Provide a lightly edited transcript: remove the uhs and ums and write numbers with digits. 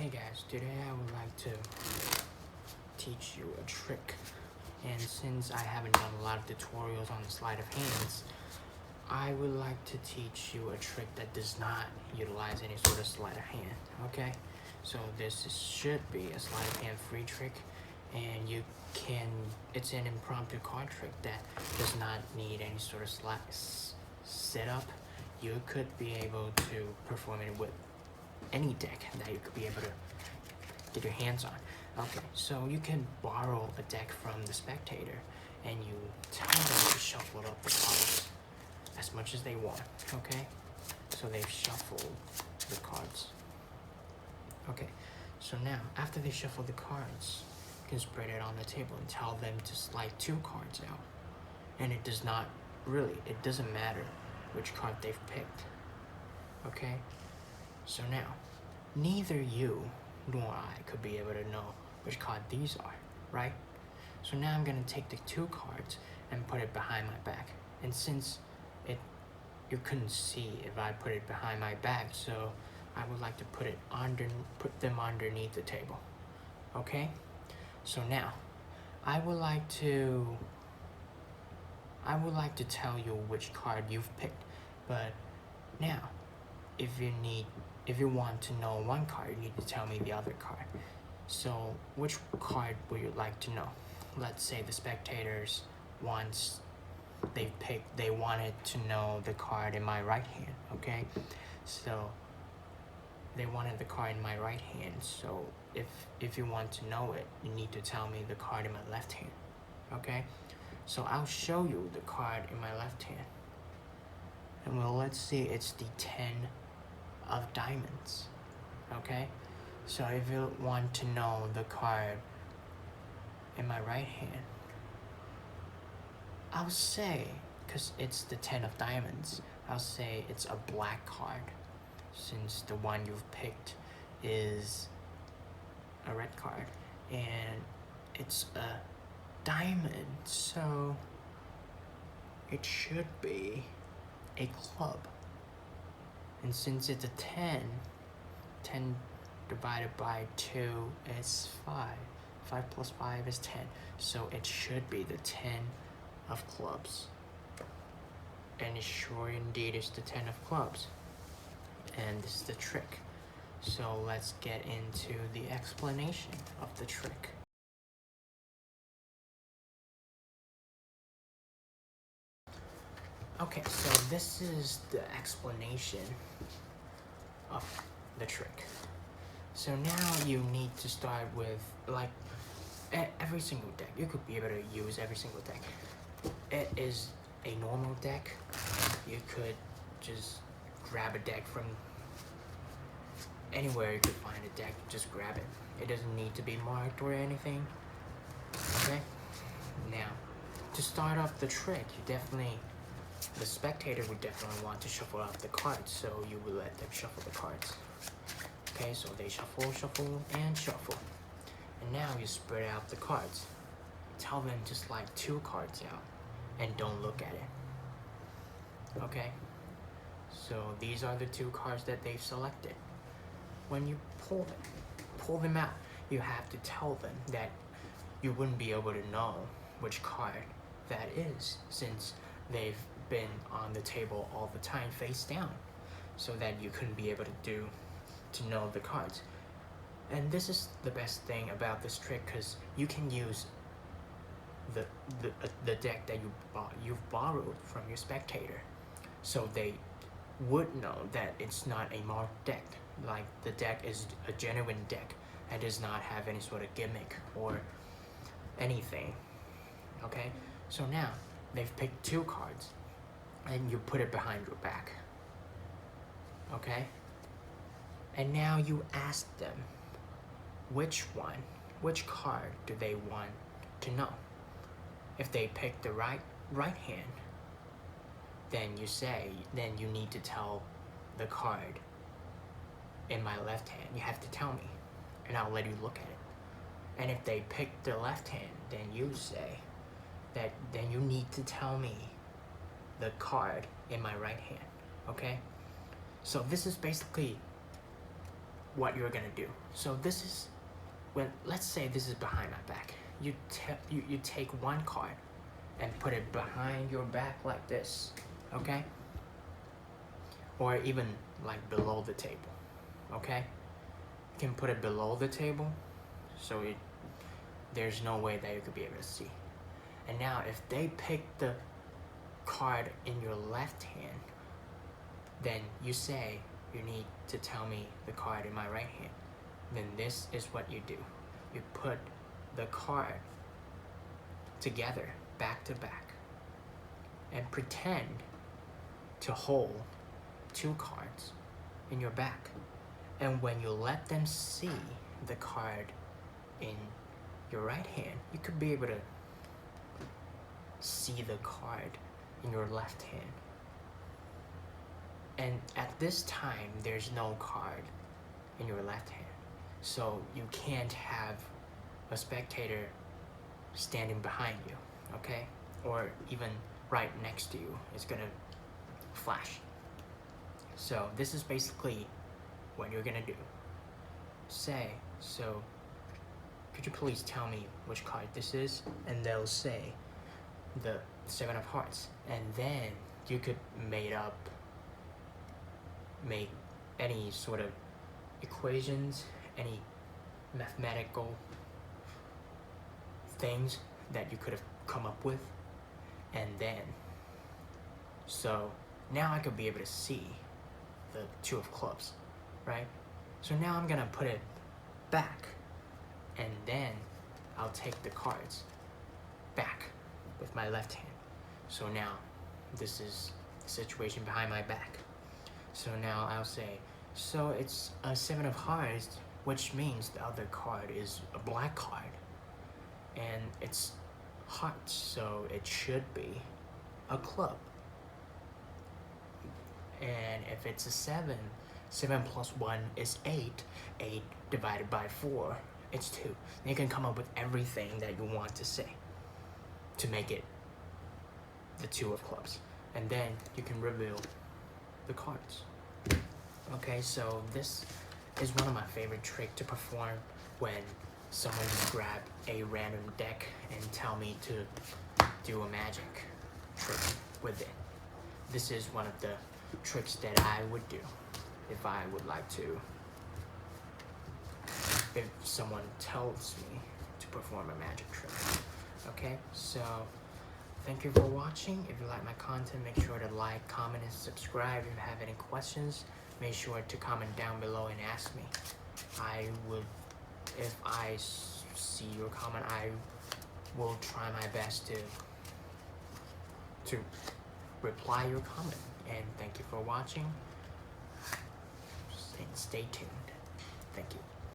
Hey guys, today I would like to teach you a trick. And since I haven't done a lot of tutorials on the sleight of hands, I would like to teach you a trick that does not utilize any sort of sleight of hand, okay? So should be a sleight of hand free trick, and it's an impromptu card trick that does not need any sort of setup. You could be able to perform it with any deck that you could be able to get your hands on. Okay, so you can borrow a deck from the spectator and you tell them to shuffle up the cards as much as they want, okay? So they've shuffled the cards. Okay, so now after they shuffle the cards, you can spread it on the table and tell them to slide 2 cards out. And it doesn't matter which card they've picked, okay? So now, neither you nor I could be able to know which card these are, right? So now I'm gonna take the 2 cards and put it behind my back. And since you couldn't see if I put it behind my back, so I would like to put them underneath the table, okay? So now, I would like to tell you which card you've picked, but now, if you want to know one card, you need to tell me the other card. So which card would you like to know? Let's say the spectators they wanted to know the card in my right hand, okay? So they wanted the card in my right hand, so if you want to know it, you need to tell me the card in my left hand, okay? So I'll show you the card in my left hand. And well, let's see, it's the 10 of diamonds, okay? So if you want to know the card in my right hand, I'll say, because it's the 10 of diamonds, I'll say it's a black card, since the one you've picked is a red card, and it's a diamond, so it should be a club. And since it's a 10 divided by 2 is 5. 5 plus 5 is 10. So it should be the 10 of clubs. And it sure indeed is the 10 of clubs. And this is the trick. So let's get into the explanation of the trick. Okay, so this is the explanation of the trick. So now you need to start with, like, every single deck. You could be able to use every single deck. It is a normal deck. You could just grab a deck from anywhere you could find a deck, just grab it. It doesn't need to be marked or anything, okay? Now, to start off the trick, the spectator would definitely want to shuffle out the cards, so you would let them shuffle the cards. Okay, so they shuffle, shuffle, and shuffle. And now you spread out the cards. Tell them to slide 2 cards out, and don't look at it. Okay? So these are the 2 cards that they've selected. When you pull them out, you have to tell them that you wouldn't be able to know which card that is, since they've been on the table all the time face down, so that you couldn't be able to know the cards. And this is the best thing about this trick, because you can use the deck that you've borrowed from your spectator, so they would know that it's not a marked deck. Like, the deck is a genuine deck and does not have any sort of gimmick or anything. Okay, so now they've picked 2 cards and you put it behind your back, okay? And now you ask them which card do they want to know. If they pick the right hand, then you need to tell the card in my left hand. You have to tell me, and I'll let you look at it. And if they pick the left hand, then you say that then you need to tell me the card in my right hand, okay? So this is basically what you're gonna do. So this is when, let's say this is behind my back. You take one card and put it behind your back like this, okay? Or even like below the table, okay? You can put it below the table, so there's no way that you could be able to see. And now if they pick the card in your left hand, then you say, you need to tell me the card in my right hand. Then this is what you do. You put the card together, back to back, and pretend to hold two cards in your back. And when you let them see the card in your right hand, you could be able to see the card in your left hand. And at this time, there's no card in your left hand. So you can't have a spectator standing behind you, okay? Or even right next to you. It's gonna flash. So this is basically what you're gonna do. Say, so could you please tell me which card this is? And they'll say the 7 of hearts. And then you could make any sort of equations, any mathematical things that you could have come up with. And then, so now I could be able to see the 2 of clubs, right? So now I'm gonna put it back, and then I'll take the cards back with my left hand. So now this is the situation behind my back. So now I'll say, so it's a 7 of hearts, which means the other card is a black card, and it's hearts, so it should be a club. And if it's a 7, 7 plus 1 is 8. 8 divided by 4, it's 2. And you can come up with everything that you want to say to make it the 2 of clubs. And then you can reveal the cards. Okay, so this is one of my favorite tricks to perform when someone just grab a random deck and tell me to do a magic trick with it. This is one of the tricks that I would do if I would like to, if someone tells me to perform a magic trick. Okay, so thank you for watching. If you like my content, make sure to like, comment, and subscribe. If you have any questions, make sure to comment down below and ask me. If I see your comment, I will try my best to reply your comment. And thank you for watching. Stay tuned. Thank you.